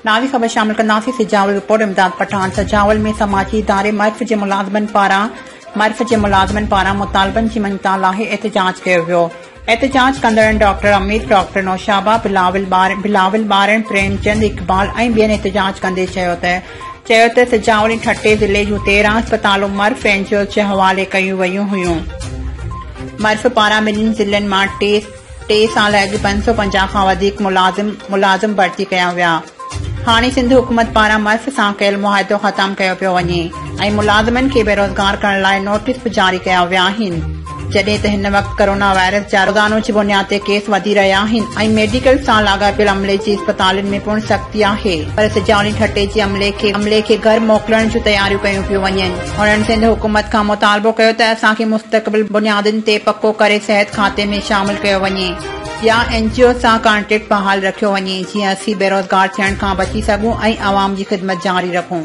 Nazi ख़बर शामिल कंदासीं सजावल रिपोर्ट इमदाद पठान। सजावल में समाजी اداري मर्फ जे मुलाज़मन पारां मुतालबन जी मञता लाहे एहतजाज कयो वियो। एहतजाज कंदड़नि डॉक्टर अमीर, डॉक्टर नौशाबा, बिलावल ॿारनि, प्रेमचंद, इकबाल ऐं ॿियनि एहतजाज कंदे चयो त सजावल ऐं ठटे ज़िले जूं 13 अस्पतालूं मर्फ एनजीओ जे हवाले कयूं वयूं हुयूं। मर्फ पारां ॿिन्हिनि ज़िलनि मां टे साल अॻु 550 खां वधीक मुलाज़िम भर्ती कया विया। हाणे सिंध हुकूमत पारां मर्फ सां कयल मुआहिदो ख़तम कयो पियो वञे ऐं मुलाज़िमनि खे बेरोज़गार करण लाइ नोटिस बि जारी कया विया आहिनि। जॾहिं त हिन वक़्तु कोरोना वायरस जा रोज़ानो जी बुनियाद ते केस वधी रहिया आहिनि ऐं मेडिकल सां लाॻापियल अमले जी अस्पतालुनि में पिणु सख़्ती आहे, पर सजावल ठटे जे अमले खे घर मोकिलण जूं तयारियूं कयूं पियूं वञनि। हुननि सिंध हुकूमत खां मुतालबो कयो त असांखे मुस्तक़बिल बुनियादुनि ते पको करे सिहत खाते में शामिल कयो वञे या एनजीओ सां कॉन्ट्रेक्ट बहाल रखियो वञे, जीअं असीं बेरोज़गार थियण खां बची सघूं ऐं अवाम जी ख़िदमत जारी रखूं।